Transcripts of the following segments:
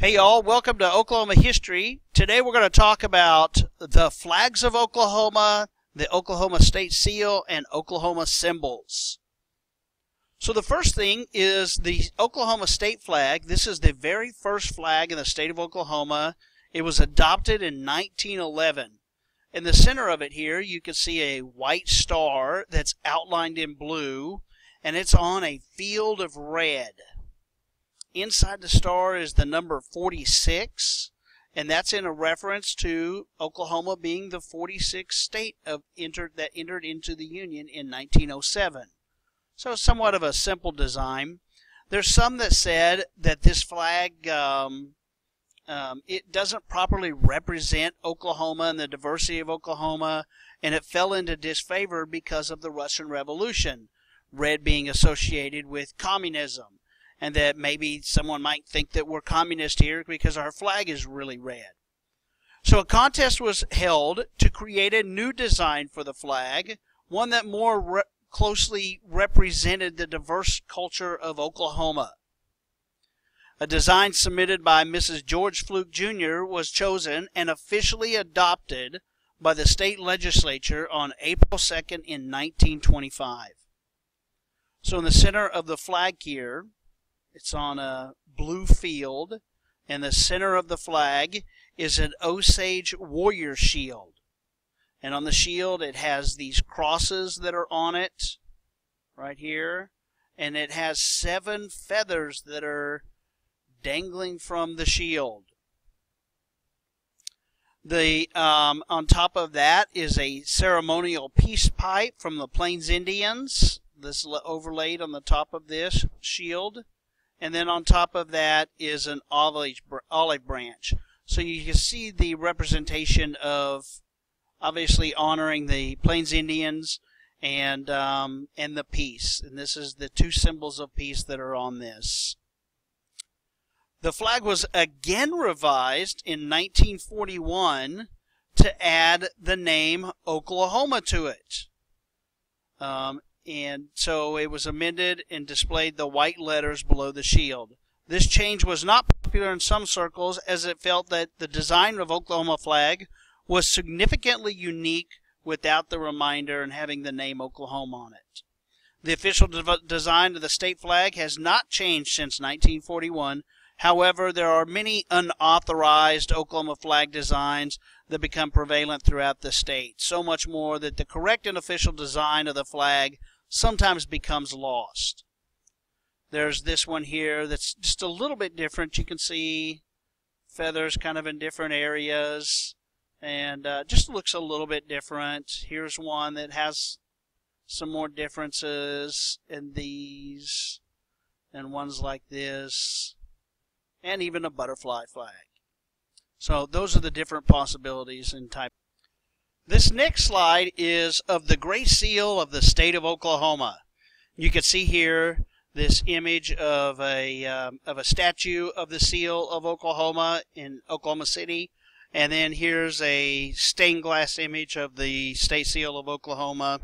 Hey y'all, welcome to Oklahoma History. Today we're going to talk about the flags of Oklahoma, the Oklahoma State Seal, and Oklahoma symbols. So the first thing is the Oklahoma State flag. This is the very first flag in the state of Oklahoma. It was adopted in 1911. In the center of it here, you can see a white star that's outlined in blue, and it's on a field of red. Inside the star is the number 46, and that's in a reference to Oklahoma being the 46th state that entered into the Union in 1907. So it's somewhat of a simple design. There's some that said that this flag it doesn't properly represent Oklahoma and the diversity of Oklahoma, and it fell into disfavor because of the Russian Revolution, red being associated with communism. And that maybe someone might think that we're communist here because our flag is really red. So a contest was held to create a new design for the flag, one that more closely represented the diverse culture of Oklahoma. A design submitted by Mrs. George Fluke Jr. was chosen and officially adopted by the state legislature on April 2nd in 1925. So in the center of the flag here, it's on a blue field, and the center of the flag is an Osage warrior shield. And on the shield it has these crosses that are on it, right here, and it has 7 feathers that are dangling from the shield. On top of that is a ceremonial peace pipe from the Plains Indians. This is overlaid on the top of this shield. And then on top of that is an olive branch. So you can see the representation of obviously honoring the Plains Indians and the peace. And this is the 2 symbols of peace that are on this. The flag was again revised in 1941 to add the name Oklahoma to it. And so it was amended and displayed the white letters below the shield. This change was not popular in some circles, as it felt that the design of Oklahoma flag was significantly unique without the reminder and having the name Oklahoma on it. The official design of the state flag has not changed since 1941. However, there are many unauthorized Oklahoma flag designs that become prevalent throughout the state, so much more that the correct and official design of the flag sometimes becomes lost. There's this one here that's just a little bit different. You can see feathers kind of in different areas, and just looks a little bit different. Here's one that has some more differences in these, and ones like this, and even a butterfly flag. So those are the different possibilities in type. This next slide is of the Great Seal of the state of Oklahoma. You can see here this image of a statue of the seal of Oklahoma in Oklahoma City, and then here's a stained glass image of the state seal of Oklahoma.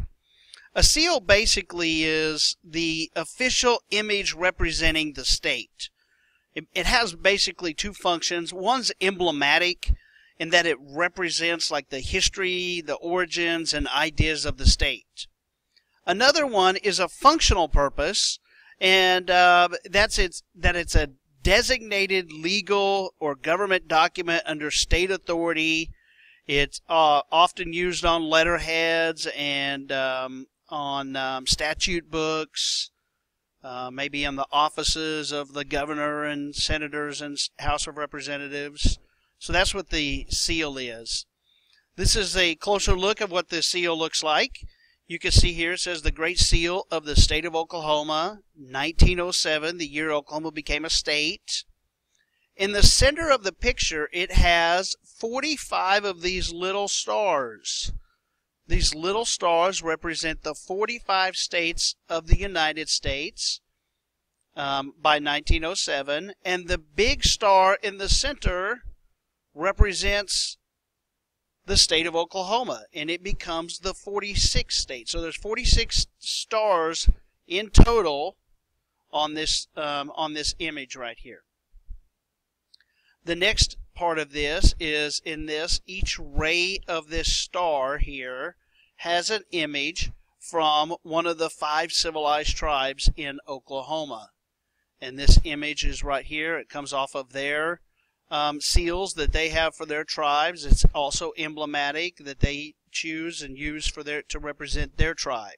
A seal basically is the official image representing the state. It has basically 2 functions. One's emblematic, in that it represents like the history, the origins, and ideas of the state. Another one is a functional purpose, and that it's a designated legal or government document under state authority. It's often used on letterheads and on statute books, maybe in the offices of the governor and senators and House of Representatives. So that's what the seal is. This is a closer look at what the seal looks like. You can see here it says the Great Seal of the state of Oklahoma, 1907, the year Oklahoma became a state. In the center of the picture, it has 45 of these little stars. These little stars represent the 45 states of the United States by 1907, and the big star in the center represents the state of Oklahoma, and it becomes the 46th state. So there's 46 stars in total on this image right here. The next part of this is each ray of this star here has an image from one of the 5 civilized tribes in Oklahoma. And this image is right here. It comes off of their seals that they have for their tribes. It's also emblematic that they choose and use for to represent their tribe.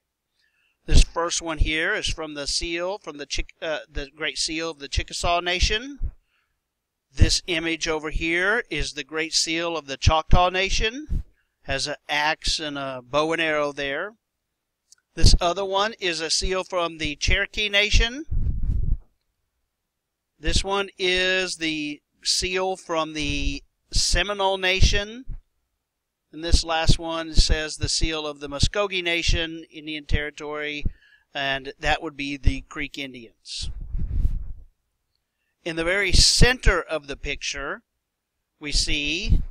This first one here is from the seal, from the Great Seal of the Chickasaw Nation. This image over here is the Great Seal of the Choctaw Nation. Has an axe and a bow and arrow there. This other one is a seal from the Cherokee Nation. This one is the seal from the Seminole Nation. And this last one says the seal of the Muskogee Nation, Indian Territory, and that would be the Creek Indians. In the very center of the picture, we see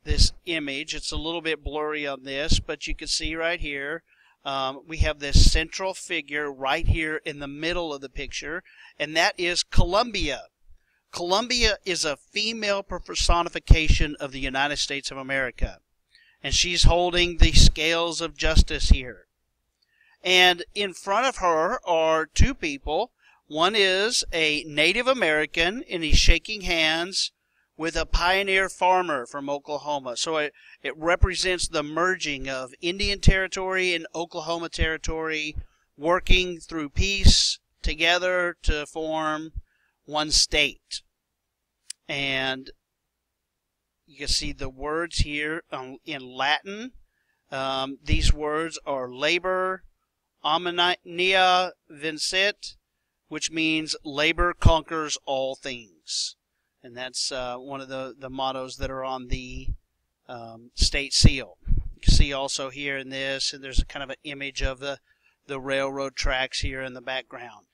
this image. It's a little bit blurry on this, but you can see right here, we have this central figure right here in the middle of the picture, and that is Columbia. Columbia is a female personification of the United States of America, and she's holding the scales of justice here. And in front of her are 2 people. One is a Native American, and he's shaking hands with a pioneer farmer from Oklahoma. So it represents the merging of Indian Territory and Oklahoma Territory, working through peace together to form one state. And you can see the words here in Latin. These words are labor omnia vincit, which means labor conquers all things. And that's one of the mottos that are on the state seal. You can see also here in this, and there's a kind of an image of the railroad tracks here in the background.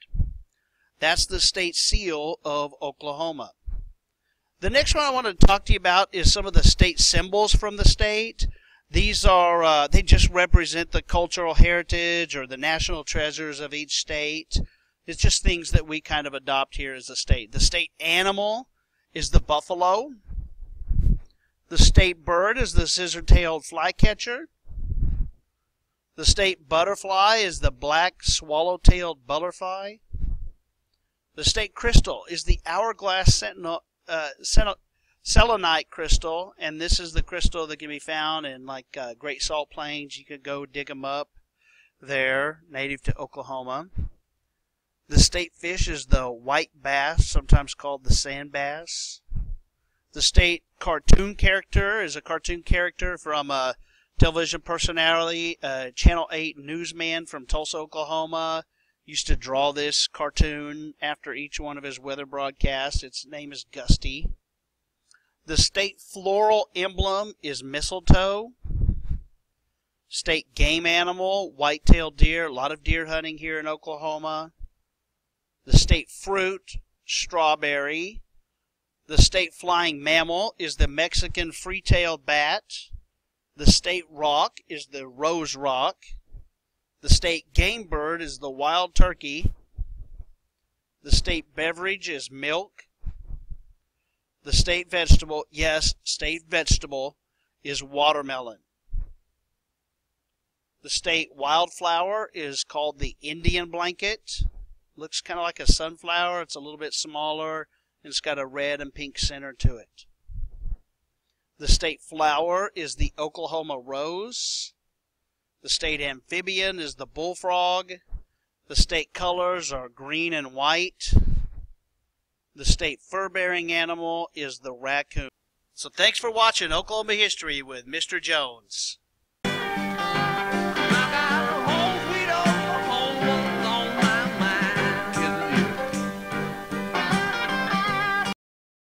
That's the state seal of Oklahoma. The next one I want to talk to you about is some of the state symbols from the state. These are, they just represent the cultural heritage or the national treasures of each state. It's just things that we kind of adopt here as a state. The state animal is the buffalo. The state bird is the scissor-tailed flycatcher. The state butterfly is the black swallow-tailed butterfly. The state crystal is the hourglass selenite crystal, and this is the crystal that can be found in like Great Salt Plains. You could go dig them up there, native to Oklahoma. The state fish is the white bass, sometimes called the sand bass. The state cartoon character is a cartoon character from a television personality, Channel 8 newsman from Tulsa, Oklahoma. Used to draw this cartoon after each one of his weather broadcasts. Its name is Gusty. The state floral emblem is mistletoe. State game animal, white-tailed deer. A lot of deer hunting here in Oklahoma. The state fruit, strawberry. The state flying mammal is the Mexican free-tailed bat. The state rock is the rose rock. The state game bird is the wild turkey. The state beverage is milk. The state vegetable, yes, state vegetable, is watermelon. The state wildflower is called the Indian blanket. Looks kind of like a sunflower. It's a little bit smaller, and it's got a red and pink center to it. The state flower is the Oklahoma rose. The state amphibian is the bullfrog. The state colors are green and white. The state fur-bearing animal is the raccoon. So thanks for watching Oklahoma History with Mr. Jones.